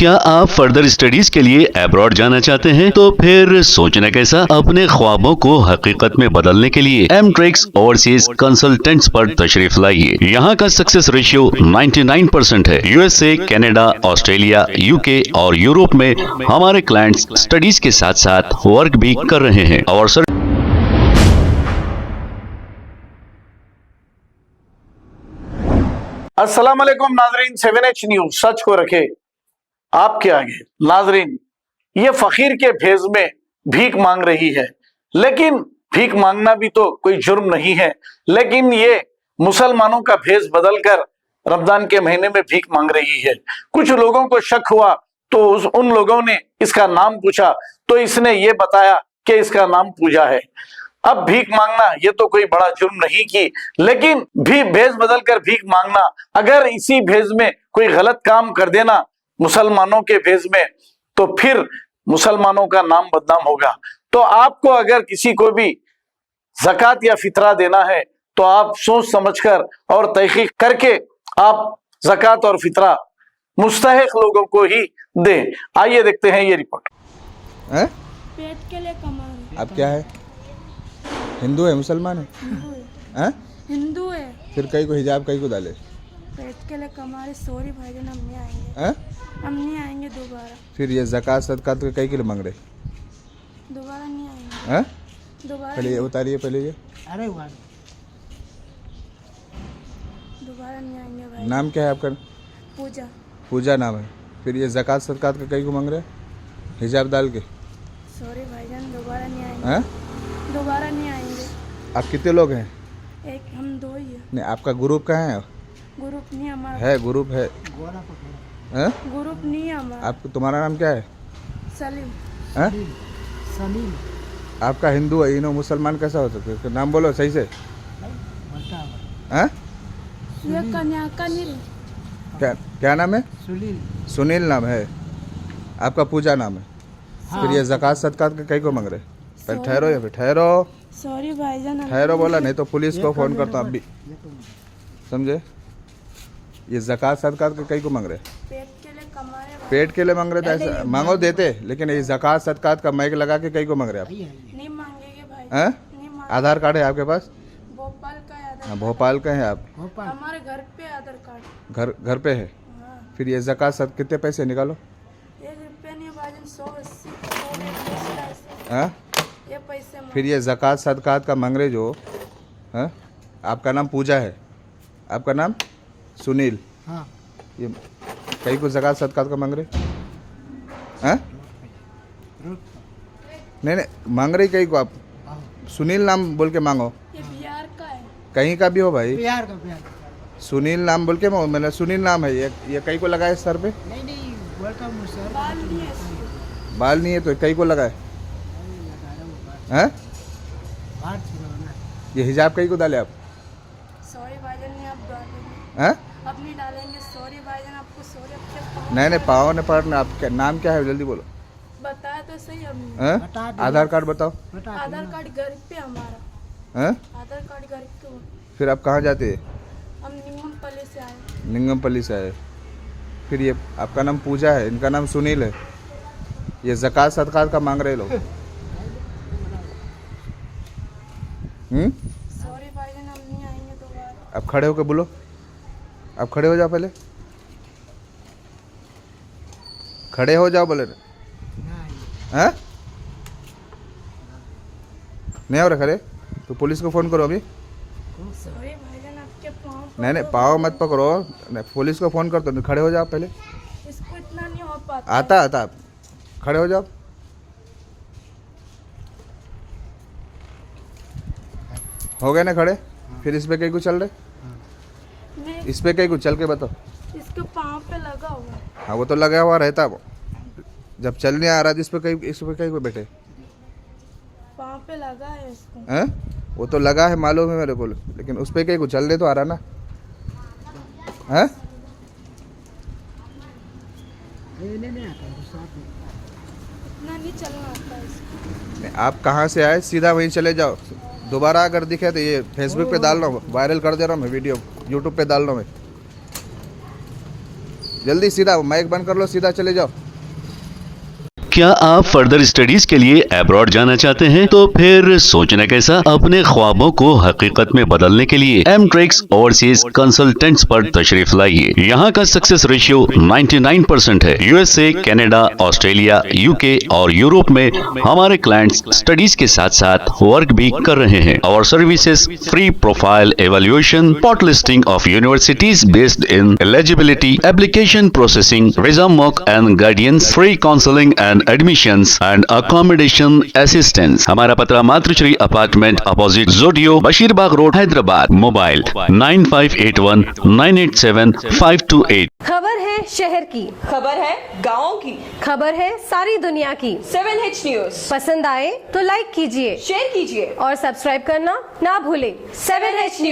क्या आप further studies के लिए अब्रॉड जाना चाहते हैं? तो फिर सोचना कैसा, अपने ख्वाबों को हकीकत में बदलने के लिए एमट्रिक्स ओवरसीज कंसल्टेंट्स पर तशरीफ लाइए। यहाँ का सक्सेस रेशियो 99% है। यूएसए, कनाडा, ऑस्ट्रेलिया, यूके और यूरोप में हमारे क्लाइंट्स स्टडीज के साथ साथ वर्क भी कर रहे हैं और अस्सलाम वालेकुम नाजरीन, 7H न्यूज सच को रखे आपके आगे। नाजरीन, ये फकीर के भेष में भीख मांग रही है, लेकिन भीख मांगना भी तो कोई जुर्म नहीं है, लेकिन ये मुसलमानों का भेष बदलकर रमजान के महीने में भीख मांग रही है। कुछ लोगों को शक हुआ तो उन लोगों ने इसका नाम पूछा तो इसने ये बताया कि इसका नाम पूजा है। अब भीख मांगना ये तो कोई बड़ा जुर्म नहीं की, लेकिन भी भेष बदलकर भीख मांगना, अगर इसी भेष में कोई गलत काम कर देना मुसलमानों के भेष में, तो फिर मुसलमानों का नाम बदनाम होगा। तो आपको अगर किसी को भी ज़कात या फितरा देना है तो आप सोच समझकर और तहकीक करके आप ज़कात और फितरा मुस्तहिक लोगों को ही दें। आइए देखते हैं ये रिपोर्ट। पेट के लिए कमा। आप क्या है? हिंदू है, मुसलमान है? हैं? हिंदू है। फिर कई को हिजाब कई को डाले? पेट के लिए कमा रहे। सॉरी भाईजान, हम नहीं आएंगे। हैं? हम नहीं आएंगे दोबारा। फिर ये ज़कात सदकात के कई किलो मांग रहे? दोबारा नहीं आएंगे। हैं? दोबारा पहले ये उतारिए, पहले ये। अरे वाह, दोबारा नहीं आएंगे भाई। नाम क्या है आपका? पूजा। पूजा नाम है। फिर ये ज़कात सदकात के कई को मांग रहे हिजाब डाल के? सॉरी भाईजान, दोबारा नहीं आएंगे। हैं? दोबारा नहीं आएंगे। आप कितने लोग हैं? एक हम दो ही है। नहीं, आपका ग्रुप कहाँ है? ग्रुप नहीं हमारा। है ग्रुप है? हैं? ग्रुप नहीं है हमारा। आपको तुम्हारा नाम क्या है? सलीम। हैं? सलीम आपका हिंदू है, इनो मुसलमान कैसा हो सकता है? इसका नाम बोलो सही से। हैं? ये कन्या का नहीं। क्या क्या नाम है? सुनील। सुनील नाम है आपका, पूजा नाम है। फिर ये ज़कात सदकात के कई को मांग रहे? पहले ठहरो, या फिर ठहरो। सॉरी भाईजान, ठहरो बोला, नहीं तो पुलिस को फ़ोन करता हूँ अभी, समझे? ये ज़कात सदकात के कई को मांग रहे? पेट के लिए कमा रहे। पेट के लिए मांग रहे तो ऐसा मांगो देते, लेकिन ये ज़कात सदकात का माइक लगा के कई को मांग रहे आप? नहीं मांगेंगे भाई। हैं? नहीं मांगे। आधार कार्ड है आपके पास? भोपाल का है आधार। हाँ, भोपाल का है आप? हमारे घर पे आधार कार्ड। घर पे है? हाँ। फिर ये ज़कात सद कितने पैसे निकालो? 1 रुपया नहीं भाईजान, 180 हैं? ये पैसे फिर ये ज़कात सदकात का मांग रहे जो, हैं? आपका नाम पूजा है, आपका नाम सुनील, हाँ, ये कई को ज़कात सदकात का मांग रहे हैं? नहीं, मांग रही कई को आप? सुनील नाम बोल के मांगो। ये बिहार का है। कहीं का भी हो भाई, बिहार का। सुनील नाम बोल के मैंने सुनील नाम है। ये कई को लगाए सर पे? नहीं, वेलकम सर। बाल नहीं है इसके। बाल नहीं है तो कई को लगाए हैं? ये हिजाब कई को डाले आप? सॉरी भाईजान, नहीं आप डालेंगे। हैं? अब नहीं डालेंगे। सॉरी भाईजान, आपको सॉरी। अब नहीं, पाँव ने पड़ना। आप क्या नाम क्या है जल्दी बोलो। बताया तो सही हमने। हैं? बता दो। आधार कार्ड बताओ। आधार कार्ड घर पे हमारा। हैं? आधार कार्ड घर पे। फिर आप कहाँ जाते हैं? हम निंगमपल्ली से आए। निंगमपल्ली से आए। फिर ये आपका नाम पूजा है, इनका नाम सुनील है। ये ज़कात सदकात का मांग रहे लोग। सॉरी भाईजान, हम नहीं आएंगे दोबारा। आप खड़े होकर बोलो, आप खड़े हो जाओ पहले, खड़े हो जाओ बोले। हैं? नहीं हो रहे खड़े तो पुलिस को फ़ोन करो अभी। सॉरी भाईजान, आपके पाँव। नहीं, पाँव मत पकड़ो, नहीं, पुलिस को फ़ोन कर दो। खड़े हो जाओ पहले। इसको इतना नहीं हो पाता। आता आप खड़े हो जाओ। हो गए ना खड़े? फिर इस पे कहीं को चल रहे? नहीं, इस पे कहीं को चल के बताओ। इसके पाँव पे लगा हुआ है। हाँ, वो तो लगा हुआ रहता वो, जब चल नहीं आ रहा इस पे कहीं को बैठे पाँव पे लगा है इसको। हैं? वो तो लगा है मालूम है मेरे को, लेकिन उस पे कहीं को चल दे तो आ रहा ना। हैं? इतना नहीं चलना आता इसको। नहीं, आप कहाँ से आए सीधा वहीं चले जाओ। दोबारा अगर दिखे तो ये फेसबुक पे डाल रहा हूँ, वायरल कर दे रहा हूँ मैं वीडियो, यूट्यूब पे डाल रहा हूँ मैं। जल्दी सीधा माइक बंद कर लो, सीधा चले जाओ। क्या आप फर्दर स्टडीज के लिए अब्रॉड जाना चाहते हैं? तो फिर सोचना कैसा? अपने ख्वाबों को हकीकत में बदलने के लिए एमट्रिक्स ओवरसीज कंसल्टेंट्स पर तशरीफ लाइए। यहाँ का सक्सेस रेशियो 99% है। यूएसए, कनाडा, ऑस्ट्रेलिया, यूके और यूरोप में हमारे क्लाइंट्स स्टडीज के साथ साथ वर्क भी कर रहे हैं। और services free profile evaluation, spot listing of universities based in eligibility, application processing, visa mock and guidance, free counselling and admissions and accommodation assistance. हमारा पता मातृश्री अपार्टमेंट अपोजिट जोडियो, बशीरबाग रोड, हैदराबाद। मोबाइल 9581987528। खबर है शहर की, खबर है गाँव की, खबर है सारी दुनिया की। 7H न्यूज पसंद आए तो लाइक कीजिए, शेयर कीजिए और सब्सक्राइब करना ना भूलें। 7H news.